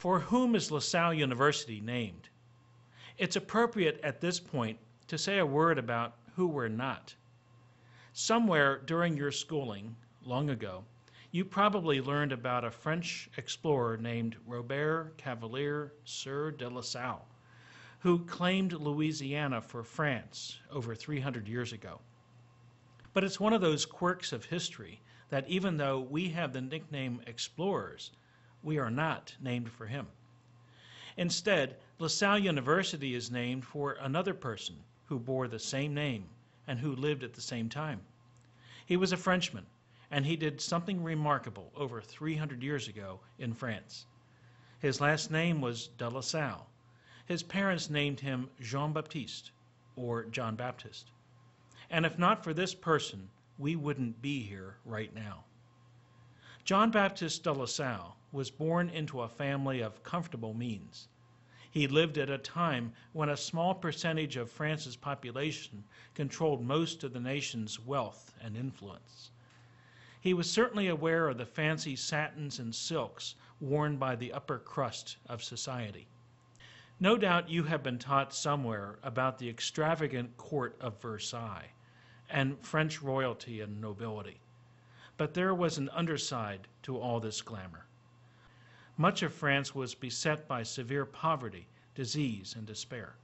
For whom is LaSalle University named? It's appropriate at this point to say a word about who we're not. Somewhere during your schooling, long ago, you probably learned about a French explorer named Robert Cavelier Sieur de La Salle, who claimed Louisiana for France over 300 years ago. But it's one of those quirks of history that even though we have the nickname explorers, we are not named for him. Instead, LaSalle University is named for another person who bore the same name and who lived at the same time. He was a Frenchman, and he did something remarkable over 300 years ago in France. His last name was de La Salle. His parents named him Jean-Baptiste, or John Baptist. And if not for this person, we wouldn't be here right now. John Baptiste de La Salle was born into a family of comfortable means. He lived at a time when a small percentage of France's population controlled most of the nation's wealth and influence. He was certainly aware of the fancy satins and silks worn by the upper crust of society. No doubt you have been taught somewhere about the extravagant court of Versailles and French royalty and nobility. But there was an underside to all this glamour. Much of France was beset by severe poverty, disease, and despair.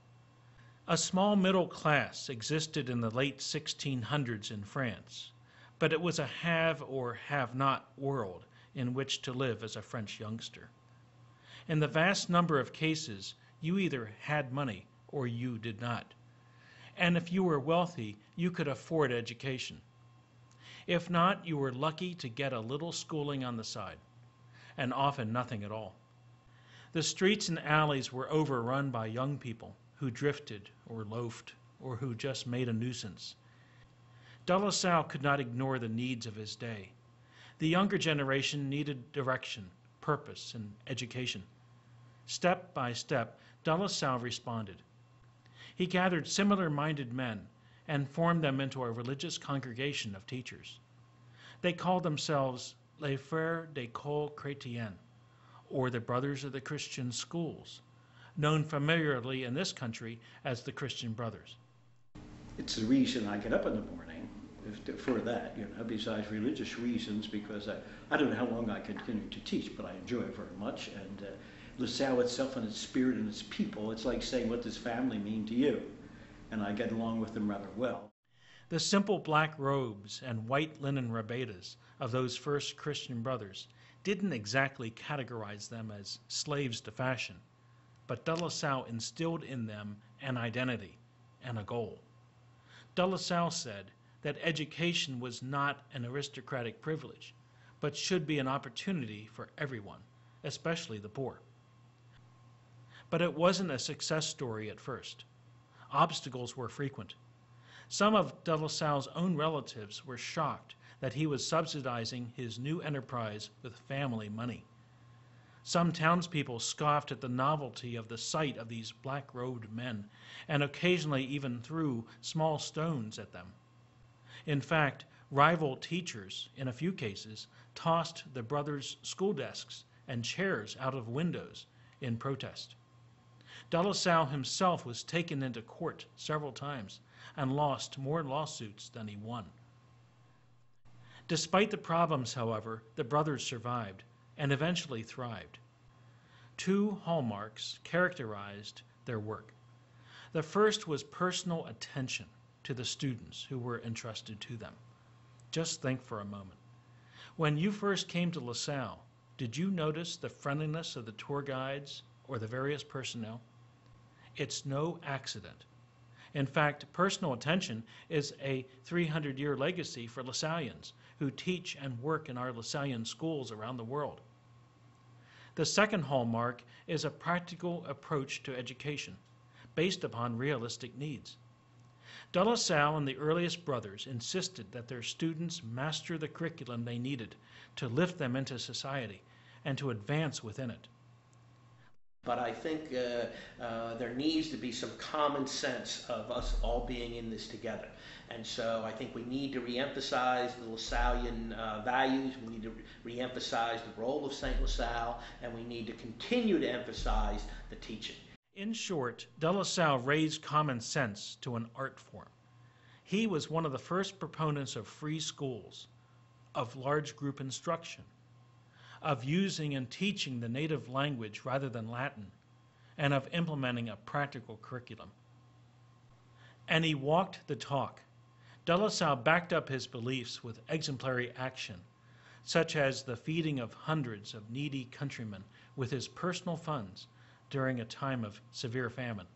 A small middle class existed in the late 1600s in France, but it was a have or have not world in which to live as a French youngster. In the vast number of cases, you either had money or you did not. And if you were wealthy, you could afford education. If not, you were lucky to get a little schooling on the side, and often nothing at all. The streets and alleys were overrun by young people who drifted or loafed or who just made a nuisance. De La Salle could not ignore the needs of his day. The younger generation needed direction, purpose, and education. Step by step, de La Salle responded. He gathered similar-minded men and formed them into a religious congregation of teachers. They called themselves Les Frères d'École Chrétienne, or the Brothers of the Christian Schools, known familiarly in this country as the Christian Brothers. It's the reason I get up in the morning for that, besides religious reasons, because I don't know how long I continue to teach, but I enjoy it very much. And LaSalle itself and its spirit and its people, it's like saying, what does family mean to you? And I get along with them rather well. The simple black robes and white linen rebetas of those first Christian brothers didn't exactly categorize them as slaves to fashion, but de La Salle instilled in them an identity and a goal. De La Salle said that education was not an aristocratic privilege, but should be an opportunity for everyone, especially the poor. But it wasn't a success story at first. Obstacles were frequent. Some of de La Salle's own relatives were shocked that he was subsidizing his new enterprise with family money. Some townspeople scoffed at the novelty of the sight of these black-robed men and occasionally even threw small stones at them. In fact, rival teachers, in a few cases, tossed the brothers' school desks and chairs out of windows in protest. De La Salle himself was taken into court several times and lost more lawsuits than he won. Despite the problems, however, the brothers survived and eventually thrived. Two hallmarks characterized their work. The first was personal attention to the students who were entrusted to them. Just think for a moment. When you first came to LaSalle, did you notice the friendliness of the tour guides or the various personnel? It's no accident. In fact, personal attention is a 300-year legacy for LaSallians who teach and work in our LaSallian schools around the world. The second hallmark is a practical approach to education based upon realistic needs. De La Salle and the earliest brothers insisted that their students master the curriculum they needed to lift them into society and to advance within it. But I think there needs to be some common sense of us all being in this together. And so I think we need to reemphasize the Lasallian values. We need to reemphasize the role of St. LaSalle, and we need to continue to emphasize the teaching. In short, De La Salle raised common sense to an art form. He was one of the first proponents of free schools, of large group instruction, of using and teaching the native language rather than Latin, and of implementing a practical curriculum. And he walked the talk. De La Salle backed up his beliefs with exemplary action, such as the feeding of hundreds of needy countrymen with his personal funds during a time of severe famine.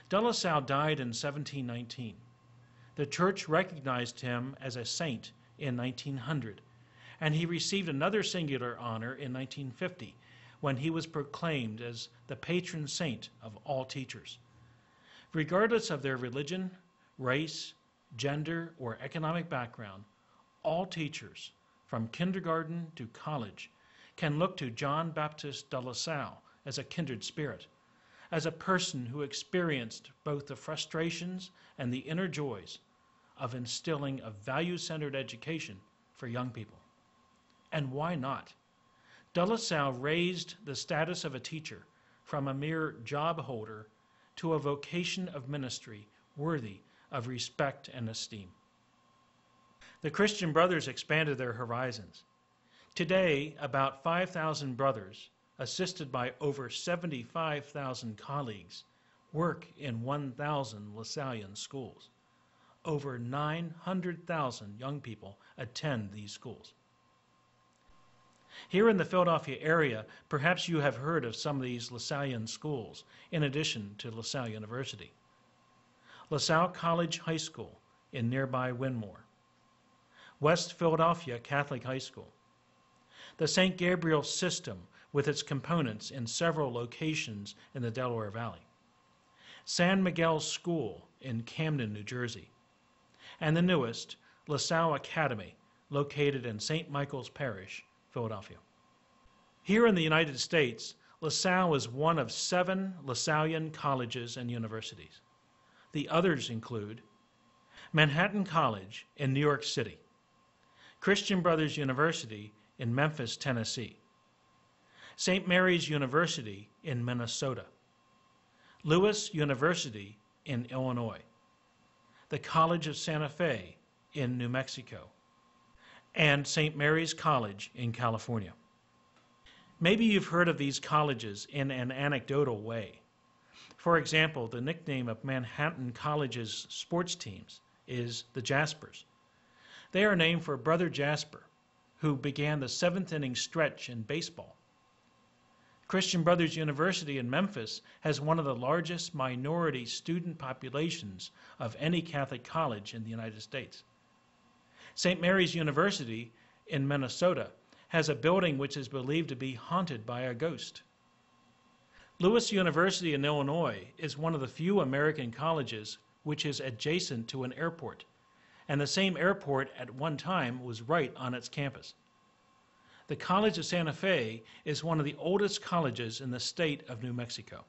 De La Salle died in 1719. The church recognized him as a saint in 1900, and he received another singular honor in 1950 when he was proclaimed as the patron saint of all teachers. Regardless of their religion, race, gender, or economic background, all teachers, from kindergarten to college, can look to John Baptist de La Salle as a kindred spirit, as a person who experienced both the frustrations and the inner joys of instilling a value-centered education for young people. And why not? De La Salle raised the status of a teacher from a mere job holder to a vocation of ministry worthy of respect and esteem. The Christian Brothers expanded their horizons. Today, about 5,000 brothers, assisted by over 75,000 colleagues, work in 1,000 Lasallian schools. Over 900,000 young people attend these schools. Here in the Philadelphia area, perhaps you have heard of some of these Lasallian schools, in addition to LaSalle University. LaSalle College High School in nearby Wynmoor. West Philadelphia Catholic High School. The St. Gabriel System with its components in several locations in the Delaware Valley. San Miguel School in Camden, New Jersey. And the newest, LaSalle Academy, located in St. Michael's Parish, Philadelphia. Here in the United States, LaSalle is one of 7 Lasallian colleges and universities. The others include Manhattan College in New York City, Christian Brothers University in Memphis, Tennessee, St. Mary's University in Minnesota, Lewis University in Illinois, the College of Santa Fe in New Mexico, and St. Mary's College in California. Maybe you've heard of these colleges in an anecdotal way. For example, the nickname of Manhattan College's sports teams is the Jaspers. They are named for Brother Jasper, who began the 7th inning stretch in baseball. Christian Brothers University in Memphis has one of the largest minority student populations of any Catholic college in the United States. St. Mary's University in Minnesota has a building which is believed to be haunted by a ghost. Lewis University in Illinois is one of the few American colleges which is adjacent to an airport, and the same airport at one time was right on its campus. The College of Santa Fe is one of the oldest colleges in the state of New Mexico.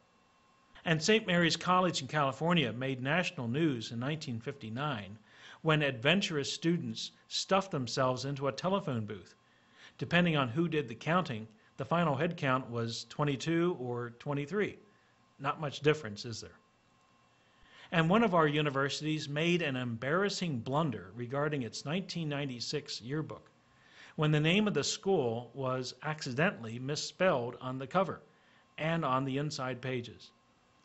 And St. Mary's College in California made national news in 1959 when adventurous students stuffed themselves into a telephone booth. Depending on who did the counting, the final head count was 22 or 23. Not much difference, is there? And one of our universities made an embarrassing blunder regarding its 1996 yearbook, when the name of the school was accidentally misspelled on the cover and on the inside pages.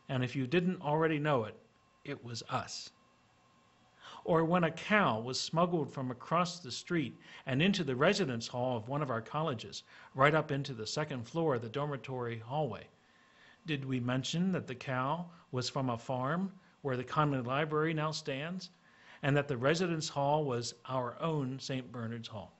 And if you didn't already know it, it was us. Or when a cow was smuggled from across the street and into the residence hall of one of our colleges, right up into the second floor of the dormitory hallway. Did we mention that the cow was from a farm where the Conley Library now stands, and that the residence hall was our own St. Bernard's Hall?